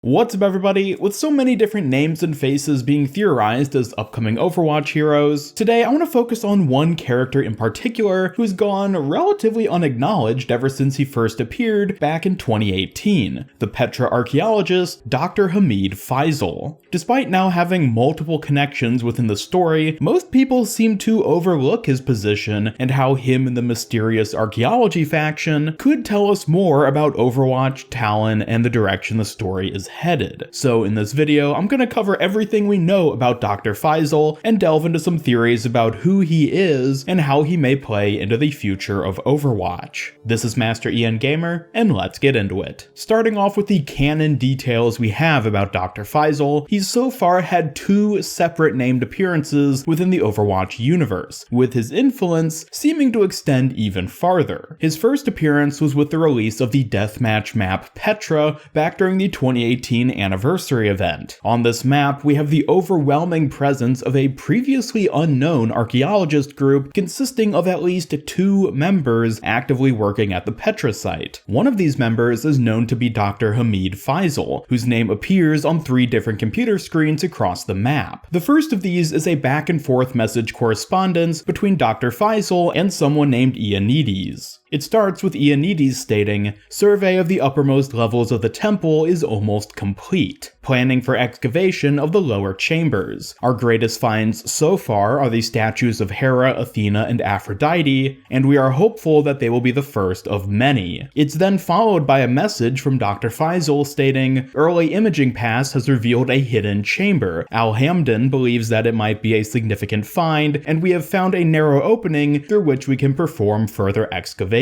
What's up everybody? With so many different names and faces being theorized as upcoming Overwatch heroes, today I want to focus on one character in particular who's gone relatively unacknowledged ever since he first appeared back in 2018, the Petra archaeologist Dr. Hamid Faisal. Despite now having multiple connections within the story, most people seem to overlook his position and how him and the mysterious archaeology faction could tell us more about Overwatch, Talon, and the direction the story is headed. So in this video, I'm going to cover everything we know about Dr. Faisal and delve into some theories about who he is and how he may play into the future of Overwatch. This is Master Ian Gamer, and let's get into it. Starting off with the canon details we have about Dr. Faisal, he's so far had two separate named appearances within the Overwatch universe, with his influence seeming to extend even farther. His first appearance was with the release of the deathmatch map Petra back during the 2018 anniversary event. On this map, we have the overwhelming presence of a previously unknown archaeologist group consisting of at least 2 members actively working at the Petra site. One of these members is known to be Dr. Hamid Faisal, whose name appears on 3 different computer screens across the map. The first of these is a back and forth message correspondence between Dr. Faisal and someone named Ioannidis. It starts with Ioannidis stating, "Survey of the uppermost levels of the temple is almost complete. Planning for excavation of the lower chambers. Our greatest finds so far are the statues of Hera, Athena, and Aphrodite, and we are hopeful that they will be the first of many." It's then followed by a message from Dr. Faisal stating, "Early imaging pass has revealed a hidden chamber. Al-Hamdan believes that it might be a significant find, and we have found a narrow opening through which we can perform further excavation."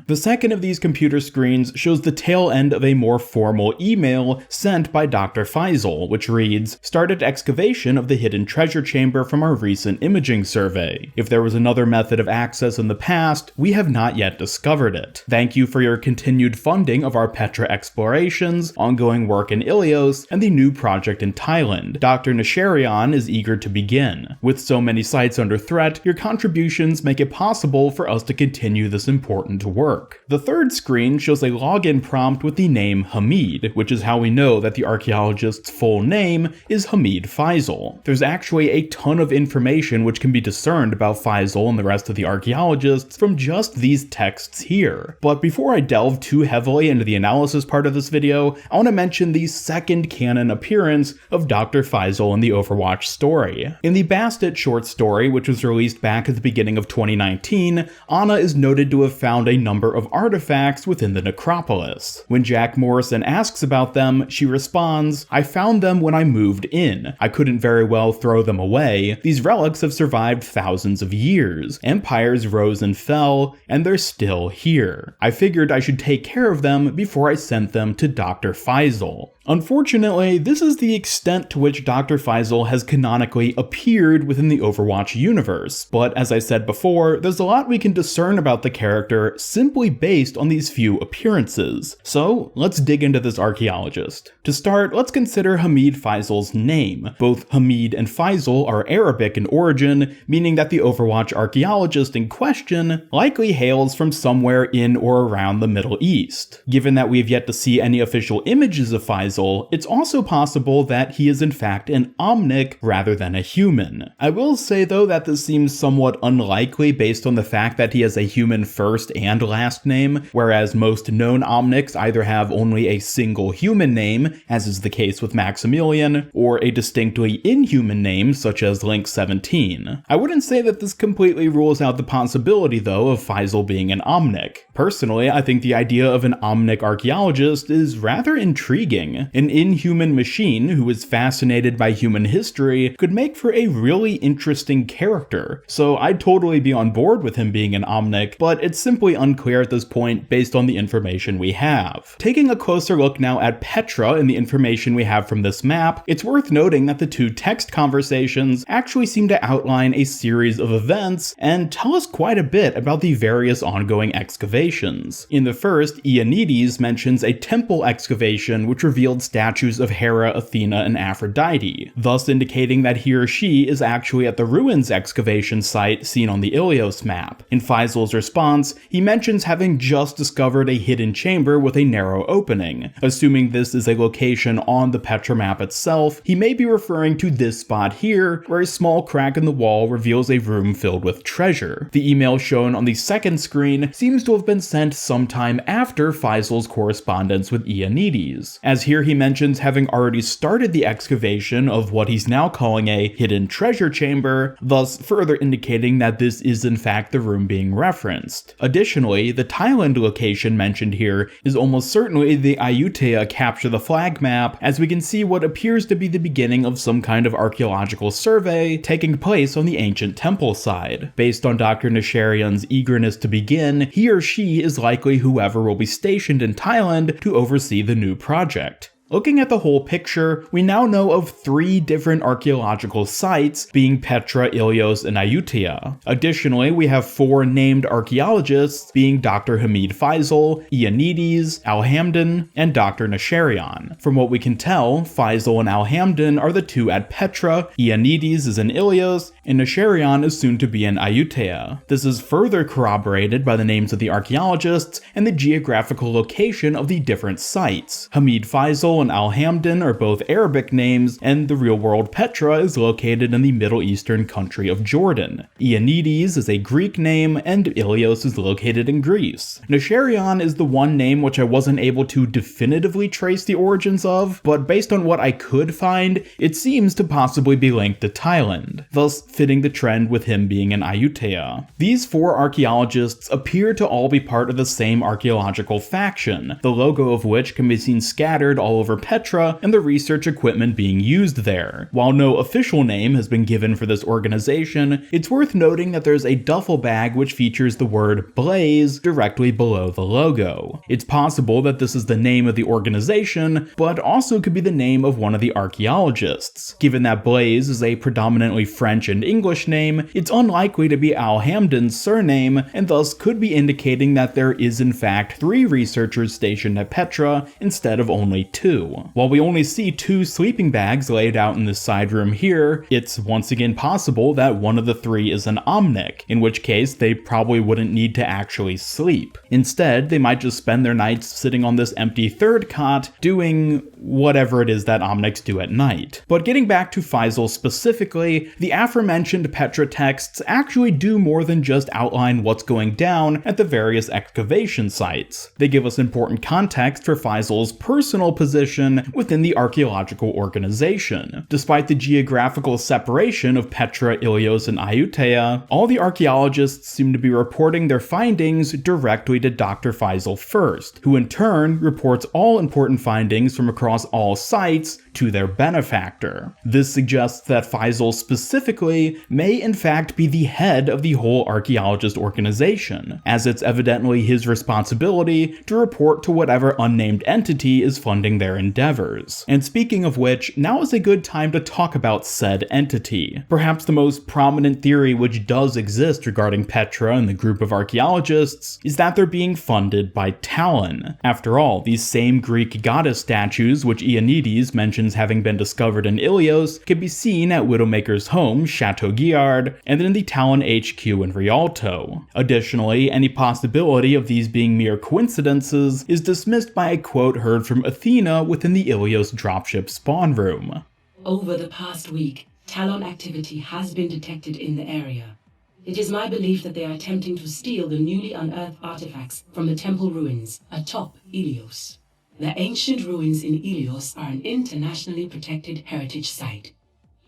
The second of these computer screens shows the tail end of a more formal email sent by Dr. Faisal, which reads, "Started excavation of the hidden treasure chamber from our recent imaging survey. If there was another method of access in the past, we have not yet discovered it. Thank you for your continued funding of our Petra explorations, ongoing work in Ilios, and the new project in Thailand. Dr. Nisharian is eager to begin. With so many sites under threat, your contributions make it possible for us to continue this important work." The third screen shows a login prompt with the name Hamid, which is how we know that the archaeologist's full name is Hamid Faisal. There's actually a ton of information which can be discerned about Faisal and the rest of the archaeologists from just these texts here. But before I delve too heavily into the analysis part of this video, I want to mention the second canon appearance of Dr. Faisal in the Overwatch story. In the Bastet short story, which was released back at the beginning of 2019, Ana is noted to have found a number of artifacts within the necropolis. When Jack Morrison asks about them, she responds, "I found them when I moved in. I couldn't very well throw them away. These relics have survived thousands of years. Empires rose and fell, and they're still here. I figured I should take care of them before I sent them to Dr. Faisal." Unfortunately, this is the extent to which Dr. Faisal has canonically appeared within the Overwatch universe, but as I said before, there's a lot we can discern about the character simply based on these few appearances. So let's dig into this archaeologist. To start, let's consider Hamid Faisal's name. Both Hamid and Faisal are Arabic in origin, meaning that the Overwatch archaeologist in question likely hails from somewhere in or around the Middle East. Given that we have yet to see any official images of Faisal, it's also possible that he is in fact an omnic rather than a human. I will say though that this seems somewhat unlikely based on the fact that he has a human first and last name, whereas most known omnics either have only a single human name, as is the case with Maximilian, or a distinctly inhuman name such as Link 17. I wouldn't say that this completely rules out the possibility though of Faisal being an omnic. Personally, I think the idea of an omnic archaeologist is rather intriguing. An inhuman machine who is fascinated by human history could make for a really interesting character, so I'd totally be on board with him being an omnic, but it's simply unclear at this point based on the information we have. Taking a closer look now at Petra and the information we have from this map, it's worth noting that the 2 text conversations actually seem to outline a series of events and tell us quite a bit about the various ongoing excavations. In the first, Ioannidis mentions a temple excavation which reveals statues of Hera, Athena, and Aphrodite, thus indicating that he or she is actually at the ruins excavation site seen on the Ilios map. In Faisal's response, he mentions having just discovered a hidden chamber with a narrow opening, assuming this is a location on the Petra map itself, he may be referring to this spot here, where a small crack in the wall reveals a room filled with treasure. The email shown on the second screen seems to have been sent sometime after Faisal's correspondence with Ioannides, as here he mentions having already started the excavation of what he's now calling a hidden treasure chamber, thus further indicating that this is in fact the room being referenced. Additionally, the Thailand location mentioned here is almost certainly the Ayutthaya Capture the Flag map, as we can see what appears to be the beginning of some kind of archaeological survey taking place on the ancient temple side. Based on Dr. Nasharian's eagerness to begin, he or she is likely whoever will be stationed in Thailand to oversee the new project. Looking at the whole picture, we now know of 3 different archaeological sites, being Petra, Ilios, and Ayutthaya. Additionally, we have 4 named archaeologists, being Dr. Hamid Faisal, Ioannides, Alhamdin, and Dr. Nasharian. From what we can tell, Faisal and Alhamdin are the 2 at Petra, Ioannides is in Ilios, and Nasharian is soon to be in Ayutthaya. This is further corroborated by the names of the archaeologists and the geographical location of the different sites. Hamid Faisal and Alhamdin are both Arabic names, and the real-world Petra is located in the Middle Eastern country of Jordan. Ioannides is a Greek name, and Ilios is located in Greece. Nasharian is the one name which I wasn't able to definitively trace the origins of, but based on what I could find, it seems to possibly be linked to Thailand, thus fitting the trend with him being in Ayutthaya. These 4 archaeologists appear to all be part of the same archaeological faction, the logo of which can be seen scattered all over Petra and the research equipment being used there. While no official name has been given for this organization, it's worth noting that there's a duffel bag which features the word Blaze directly below the logo. It's possible that this is the name of the organization, but also could be the name of one of the archaeologists. Given that Blaze is a predominantly French and English name, it's unlikely to be Alhamdin's surname, and thus could be indicating that there is in fact 3 researchers stationed at Petra instead of only 2. While we only see 2 sleeping bags laid out in this side room here, it's once again possible that one of the 3 is an omnic, in which case they probably wouldn't need to actually sleep. Instead, they might just spend their nights sitting on this empty third cot, doing whatever it is that omnics do at night. But getting back to Faisal specifically, the aforementioned Petra texts actually do more than just outline what's going down at the various excavation sites. They give us important context for Faisal's personal position within the archaeological organization. Despite the geographical separation of Petra, Ilios, and Ayutthaya, all the archaeologists seem to be reporting their findings directly to Dr. Faisal first, who in turn reports all important findings from across all sites to their benefactor. This suggests that Faisal specifically may in fact be the head of the whole archaeologist organization, as it's evidently his responsibility to report to whatever unnamed entity is funding their endeavors. And speaking of which, now is a good time to talk about said entity. Perhaps the most prominent theory which does exist regarding Petra and the group of archaeologists is that they're being funded by Talon. After all, these same Greek goddess statues which Ioannides mentions having been discovered in Ilios can be seen at Widowmaker's home, Chateau Guillard, and in the Talon HQ in Rialto. Additionally, any possibility of these being mere coincidences is dismissed by a quote heard from Athena within the Ilios dropship spawn room. Over the past week, Talon activity has been detected in the area. It is my belief that they are attempting to steal the newly unearthed artifacts from the temple ruins atop Ilios. The ancient ruins in Ilios are an internationally protected heritage site.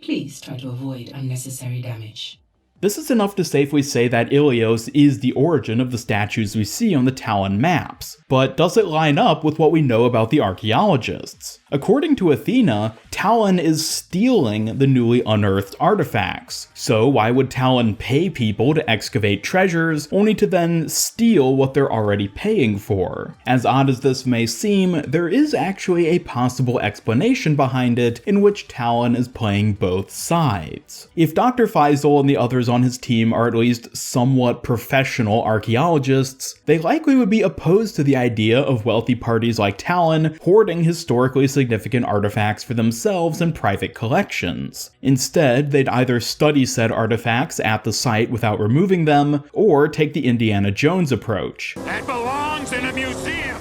Please try to avoid unnecessary damage. This is enough to safely say that Ilios is the origin of the statues we see on the Talon maps, but does it line up with what we know about the archaeologists? According to Athena, Talon is stealing the newly unearthed artifacts, so why would Talon pay people to excavate treasures only to then steal what they're already paying for? As odd as this may seem, there is actually a possible explanation behind it in which Talon is playing both sides. If Dr. Faisal and the others on his team are at least somewhat professional archaeologists, they likely would be opposed to the idea of wealthy parties like Talon hoarding historically significant artifacts for themselves in private collections. Instead, they'd either study said artifacts at the site without removing them, or take the Indiana Jones approach. That belongs in a museum!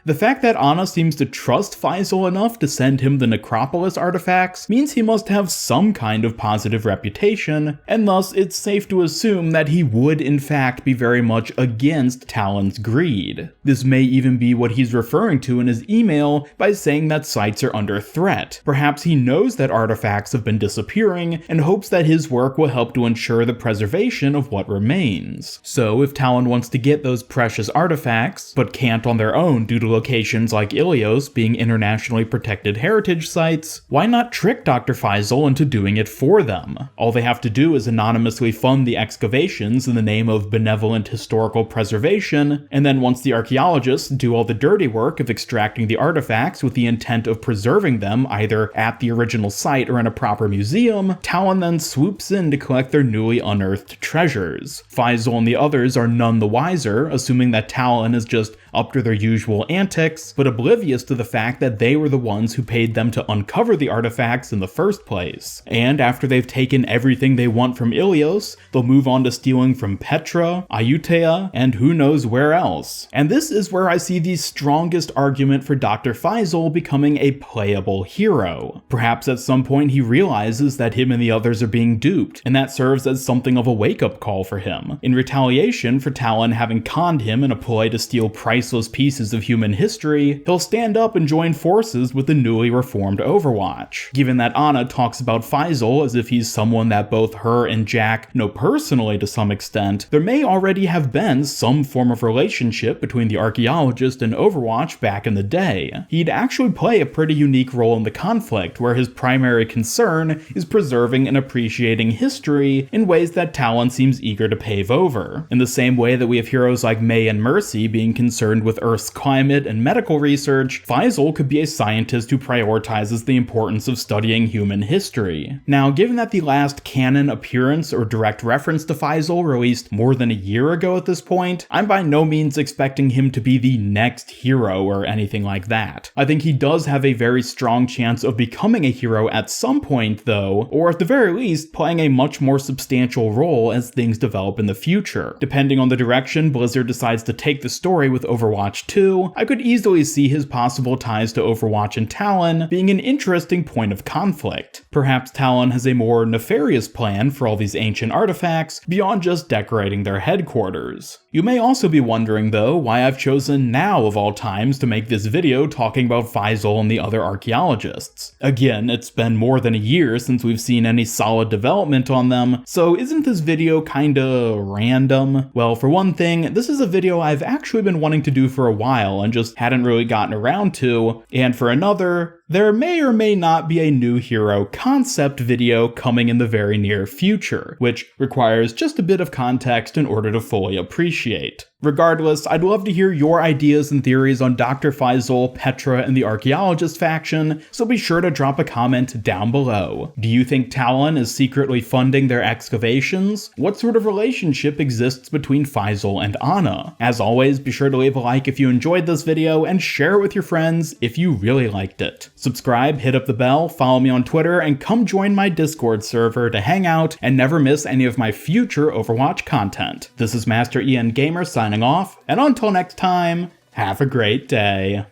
The fact that Ana seems to trust Faisal enough to send him the Necropolis artifacts means he must have some kind of positive reputation, and thus it's safe to assume that he would in fact be very much against Talon's greed. This may even be what he's referring to in his email by saying that sites are under threat. Perhaps he knows that artifacts have been disappearing and hopes that his work will help to ensure the preservation of what remains. So if Talon wants to get those precious artifacts, but can't on their own due to locations like Ilios being internationally protected heritage sites, why not trick Dr. Faisal into doing it for them? All they have to do is anonymously fund the excavations in the name of benevolent historical preservation, and then once the archaeologists do all the dirty work of extracting the artifacts with the intent of preserving them either at the original site or in a proper museum, Talon then swoops in to collect their newly unearthed treasures. Faisal and the others are none the wiser, assuming that Talon is just up to their usual antics, but oblivious to the fact that they were the ones who paid them to uncover the artifacts in the first place. And after they've taken everything they want from Ilios, they'll move on to stealing from Petra, Ayutthaya, and who knows where else. And this is where I see the strongest argument for Dr. Faisal becoming a playable hero. Perhaps at some point he realizes that him and the others are being duped, and that serves as something of a wake-up call for him. In retaliation for Talon having conned him in a ploy to steal priceless pieces of human history, he'll stand up and join forces with the newly reformed Overwatch. Given that Ana talks about Faisal as if he's someone that both her and Jack know personally to some extent, there may already have been some form of relationship between the archaeologist and Overwatch back in the day. He'd actually play a pretty unique role in the conflict, where his primary concern is preserving and appreciating history in ways that Talon seems eager to pave over. In the same way that we have heroes like May and Mercy being concerned with Earth's climate and medical research, Faisal could be a scientist who prioritizes the importance of studying human history. Now, given that the last canon appearance or direct reference to Faisal released more than a year ago at this point, I'm by no means expecting him to be the next hero or anything like that. I think he does have a very strong chance of becoming a hero at some point though, or at the very least playing a much more substantial role as things develop in the future. Depending on the direction Blizzard decides to take the story with Overwatch 2, I could easily see his possible ties to Overwatch and Talon being an interesting point of conflict. Perhaps Talon has a more nefarious plan for all these ancient artifacts beyond just decorating their headquarters. You may also be wondering though why I've chosen now of all times to make this video talking about Faisal and the other archaeologists. Again, it's been more than a year since we've seen any solid development on them, so isn't this video kinda random? Well, for one thing, this is a video I've actually been wanting to do for a while and just hadn't really gotten around to, and for another, there may or may not be a new hero concept video coming in the very near future, which requires just a bit of context in order to fully appreciate. Regardless, I'd love to hear your ideas and theories on Dr. Faisal, Petra, and the Archaeologist faction, so be sure to drop a comment down below. Do you think Talon is secretly funding their excavations? What sort of relationship exists between Faisal and Ana? As always, be sure to leave a like if you enjoyed this video, and share it with your friends if you really liked it. Subscribe, hit up the bell, follow me on Twitter, and come join my Discord server to hang out and never miss any of my future Overwatch content. This is Master Ian Gamer signing off, and until next time, have a great day.